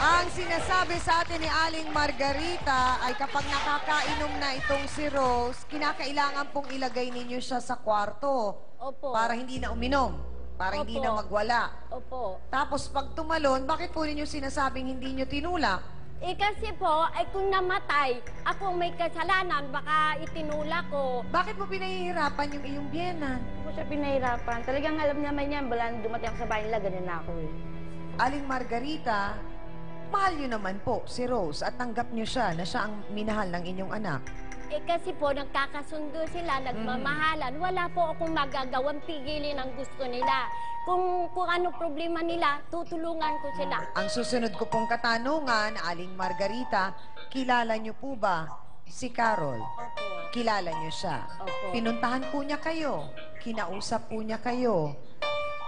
Ang sinasabi sa atin ni Aling Margarita ay kapag nakakainom na itong si Rose, kinakailangan pong ilagay ninyo siya sa kwarto. Opo. Para hindi na uminom. Para hindi Opo. na magwala. Opo. Tapos pag tumalon, bakit po ninyo sinasabing hindi nyo tinulak? Eh kasi po, ay kung namatay, ako may kasalanan, baka itinulak ko. Bakit mo pinahihirapan yung iyong biyenan? Hindi ko siya pinahirapan. Talagang alam naman niya, wala nang dumating ako sa bahay nila, ganun na ako eh. Aling Margarita, mahal nyo naman po si Rose at tanggap nyo siya na siya ang minahal ng inyong anak. Eh kasi po, nagkakasundo sila, nagmamahalan. Wala po akong magagawang pigilin ang gusto nila. Kung ano problema nila, tutulungan ko sila. Ang susunod ko pong katanungan, Aling Margarita, kilala nyo po ba si Carol? Opo. Kilala nyo siya? Opo. Pinuntahan po niya kayo? Kinausap po niya kayo?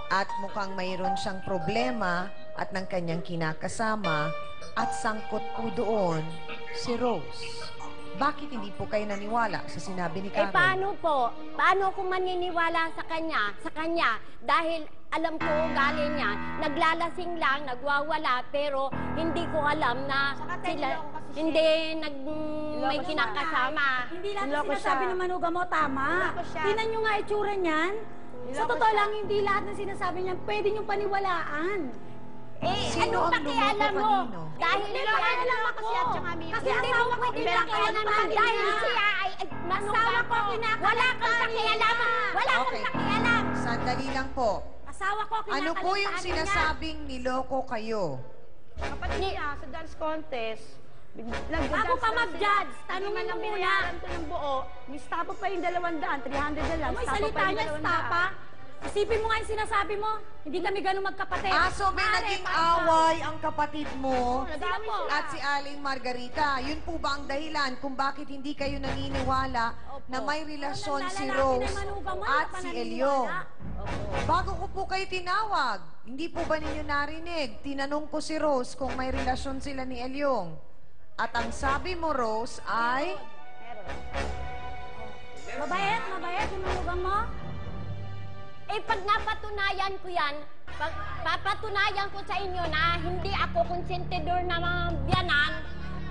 At mukhang mayroon siyang problema at ng kanyang kinakasama at sangkot po doon si Rose. Bakit hindi po kayo naniwala sa sinabi ni Carol? Eh paano po? Paano ako maniniwala sa kanya? Dahil alam ko ugali niya, naglalasing lang, nagwawala, pero hindi ko alam na sila, hindi may kinakasama. Hindi lahat ng Niloko sinasabi siya. ng manuga mo, tama. Niloko siya. Tingnan nyo nga itsura niyan. Sa Niloko totoo siya. lang, hindi lahat ng sinasabi niyan pwede niyong paniwalaan. Sino ang pakialam lumoko mo? kanino? Dahil Niloko lang ako. Kasi asawa ko kinakailan naman din dahil niya. siya ay Asawa ko kinakailan. wala kang pakialam. Wala kang Okay. pakialam. Sandali lang po. Asawa ko kinakailan. Ano po yung sinasabing niloko kayo? Kapatid niya, sa dance contest, Bago pa mag-judge, tanungin mo muna. Binayaran ko ng buo, mistapa pa yung 200, 300 na lang. Amoy Stapa salita pa yung niya, 200. stapa. Isipin mo nga yung sinasabi mo. Hindi kami ganun magkapatid. So may naging away ang kapatid mo Nadami sila. at si Aling Margarita. Yun po ba ang dahilan kung bakit hindi kayo naniniwala na may relasyon si Rose at si Elyong? Bago ko po kayo tinawag, hindi po ba ninyo narinig? Tinanong ko si Rose kung may relasyon sila ni Elyong. At ang sabi mo, Rose, ay... Mabait yung manugang mo. Eh, pag napatunayan ko yan, pag papatunayan ko sa inyo na hindi ako konsentidor na mga biyanan,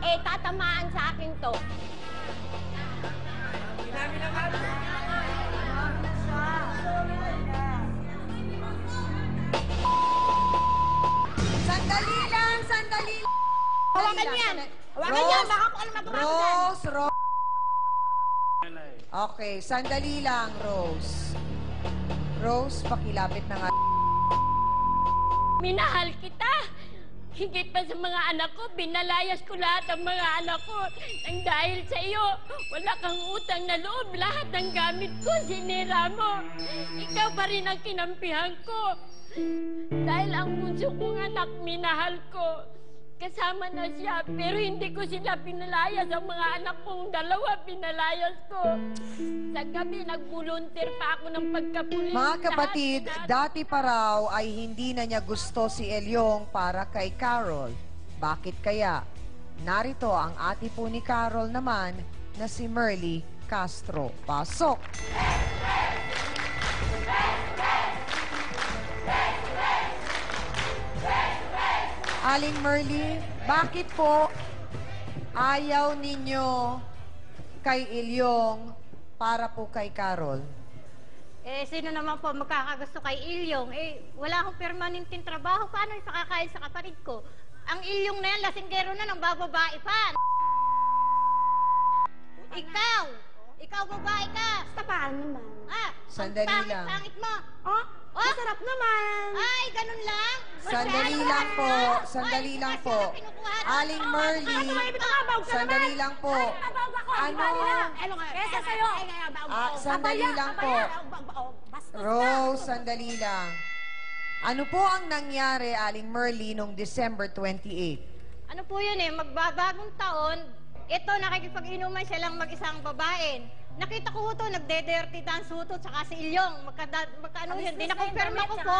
eh, tatamaan sa akin to. Sandali lang! Sandali lang! Hawakan yan! Hawakan Rose, yan! Baka kung ano magawa ko dyan. Rose! Okay, sandali lang, Rose. Rose, pakilapit na nga. Minahal kita. Higit pa sa mga anak ko, binalayas ko lahat ang mga anak ko. Nang dahil sa iyo, wala kang utang na loob. Lahat ng gamit ko, sinira mo. Ikaw pa rin ang kinampihan ko. Dahil ang bunso kong anak, minahal ko. Kasama na siya, pero hindi ko sila pinalayas. Ang mga anak kong dalawa, pinalayas ko. Sa gabi, nag-volunteer pa ako ng pagkapulis. Mga kapatid, dati pa raw ay hindi na niya gusto si Elyong para kay Carol. Bakit kaya? Narito ang ate po ni Carol naman na si Merly Castro. Pasok! Aling Merly, bakit po ayaw ninyo kay Elyong para po kay Carol? Eh, sino naman po magkakagusto kay Ilyong? Eh, wala akong permanenteng trabaho. Paano ipakakain sa kapatid ko? Ang Ilyong na yan, lasinggero na ng bababae pa. Ikaw! Ikaw babae ka! Basta paano naman? Ah, Sandali ang lang. pangit mo! Oh, masarap naman. Ay, ganun lang? Sandali lang po, sandali lang po. Aling Merly, sandali lang po. Ano? Kesa sa'yo. Sandali lang po. Rose, sandali lang. Ano po ang nangyari, Aling Merly, noong December 28? Ano po yun eh, magbabagong taon, ito, nakikipag-inuman siya lang mag-isang babae. Nakita ko ito, nagde-dirty dance ito, tsaka si Ilyong. Magkaano yun. Di nakumpirma ko po,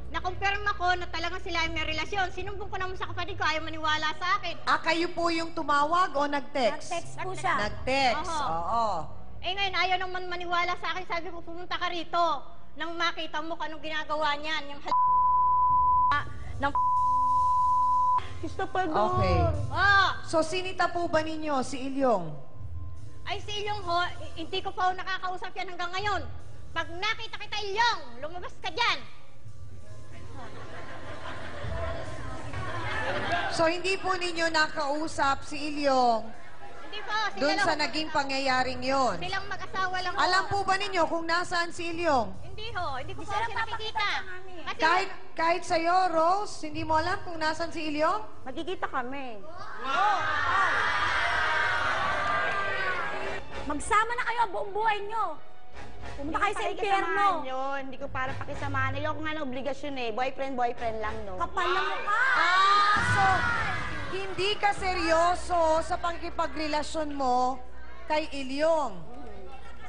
nakumpirma ko na talagang sila ay may relasyon. Sinumbong ko naman sa kapatid ko, ayaw maniwala sa akin. Kayo po yung tumawag o nag-text? Nag-text po siya. Nag-text, Oho. oo. Eh ngayon, ayaw naman maniwala sa akin. Sabi ko, pumunta ka rito. Nang makita mo kung anong ginagawa niyan. Yung ng Christopher Okay. Oh, So, sinita po ba ninyo si Ilyong? ay si Ilyong ho, hindi ko pa ho nakakausap yan hanggang ngayon. Pag nakita kita Ilyong, lumabas ka dyan. So, hindi po ninyo nakausap si Ilyong Hindi po, sila doon sa lang, naging pangyayaring yon. silang mag-asawa lang ho. Alam po ba ninyo kung nasaan si Ilyong? Hindi ho, hindi ko po sila siya papakita nakikita. sa amin. Kasi Kahit sa'yo, Rose, hindi mo alam kung nasaan si Ilyong? Magkikita kami. Magsama na kayo buong buhay nyo. Pumunta kayo sa impyerno. Yun. Hindi ko para pakisamahan. Ayoko nga ng obligasyon eh. Boyfriend lang, no? Kapal na mukha. So, hindi ka seryoso sa pangkipagrelasyon mo kay Ilyong.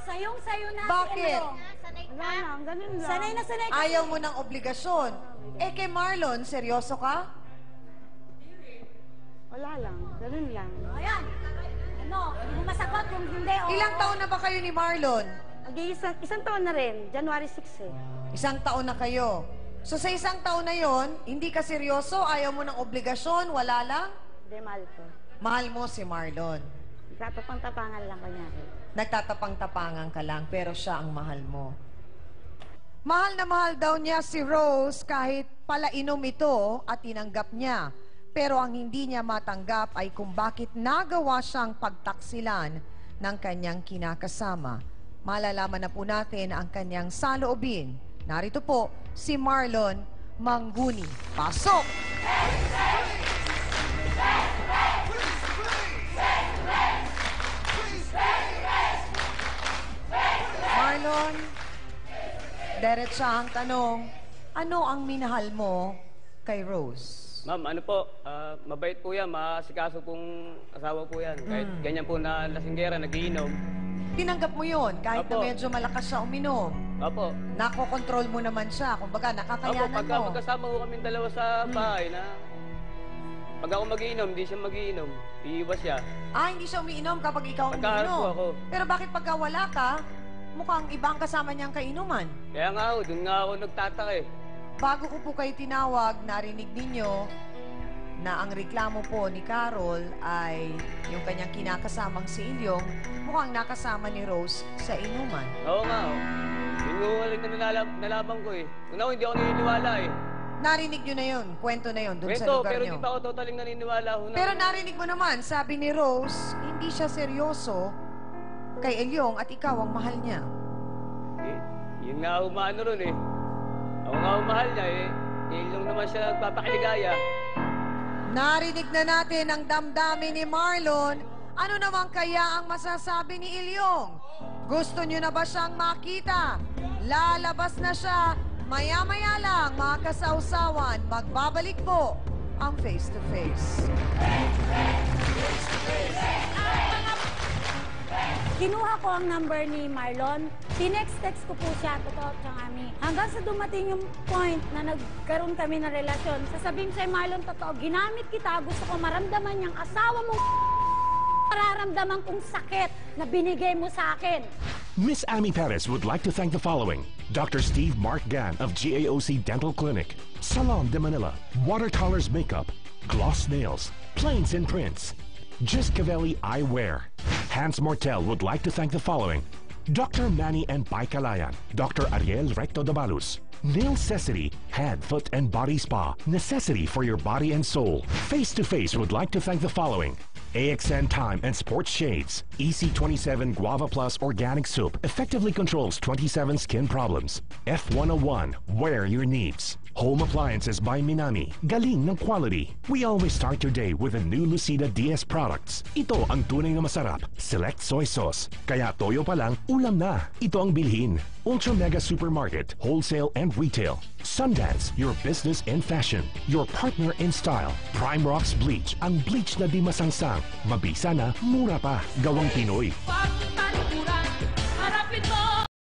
Sayong-sayo na Bakit? si Elo. sanay Wala ka. lang, ganun lang. Sanay na sanay ka. Ayaw mo ng obligasyon. Eh, kay Marlon, seryoso ka? Wala lang, ganun lang. Ayan. Ano, hindi mo masagot yung hindi. Oo. Ilang taon na ba kayo ni Marlon? Isang taon na rin. January 6 eh. Isang taon na kayo. So, sa isang taon na yon, hindi ka seryoso, ayaw mo ng obligasyon, wala lang? Hindi, mahal ko. Mahal mo si Marlon. Tatapang-tapangan lang kanya. Nagtatapang-tapangan ka lang, pero siya ang mahal mo. Mahal na mahal daw niya si Rose kahit palainom ito at tinanggap niya. Pero ang hindi niya matanggap ay kung bakit nagawa siyang pagtaksilan ng kanyang kinakasama. Malalaman na po natin ang kanyang saloobin. Narito po si Marlon Mangguni. Pasok! Marlon, diretsahang tanong, ano ang minahal mo kay Rose? Ma'am, ano po, mabait po yan, maasikaso pong asawa po yan. Kahit ganyan po na lasinggera, nagiinom. Tinanggap mo yon kahit na Apo. medyo malakas siya uminom. Opo. Nakokontrol mo naman siya. Kumbaga, Opo, nakakayanan pagka mo. magkasama ko kami dalawa sa bahay na pag ako magiinom, hindi siya magiinom. Iiwas siya. Hindi siya umiinom kapag ikaw ang Pagkaharap umiinom. po ako. Pero bakit pagka wala ka, mukhang ibang kasama niyang kainuman? Kaya nga ako, dun nga ako nagtataka eh. Bago ko po kayo tinawag, narinig ninyo na ang reklamo po ni Carol ay yung kanyang kinakasamang si Ilyong mukhang nakasama ni Rose sa inuman. Oo nga, oh. Yun nga ulit na nalaman ko eh. Una ko, hindi ako naniniwala eh. Narinig nyo na yun, kwento na yun, dun sa Kwento, lugar pero nyo. di pa ako totaling naniniwala. Una, Pero narinig mo naman, sabi ni Rose, hindi siya seryoso kay Ilyong at ikaw ang mahal niya. Eh, yun nga umaano ron eh. Ako nga umahal niya eh. Ilong naman siya nagpapakiligaya. Narinig na natin ang damdamin ni Marlon. Ano naman kaya ang masasabi ni Ilyong? Gusto niyo na ba siyang makita? Lalabas na siya. Maya-maya lang, mga kasawsawan, magbabalik po ang Face to Face. Kinuha ko ang number ni Marlon. Tinext-text ko po siya, totoo siya kami. Hanggang sa dumating yung point na nagkaroon kami ng relasyon. Sasabihin sa'yo, Marlon, totoo, ginamit kita. Gusto ko maramdaman niyang asawa mo mararamdaman kong sakit na binigay mo sa akin. Miss Amy Perez would like to thank the following: Dr. Steve Mark Gan of GAOC Dental Clinic, Salon de Manila, Watercolors Makeup, Gloss Nails, Plains and Prints, Just Cavelli Eyewear. Hans Mortel would like to thank the following: Dr. Manny and Paikalayan, Dr. Ariel Recto Dabalus, Nail Necessity, Head, Foot, and Body Spa, necessity for your body and soul. Face to Face would like to thank the following: AXN Time and Sports Shades, EC27 Guava Plus Organic Soup effectively controls 27 skin problems. F101, wear your needs. Home Appliances by Minami, galing ng quality. We always start your day with a new Lucida DS products. Ito ang tunay na masarap, select soy sauce. Kaya toyo pa lang, ulam na. Ito ang bilhin. Ultra Mega Supermarket, wholesale and retail. Sundance, your business in fashion. Your partner in style. Prime Rocks Bleach, ang bleach na di masangsang. Mabisa na, mura pa. Gawang Pinoy.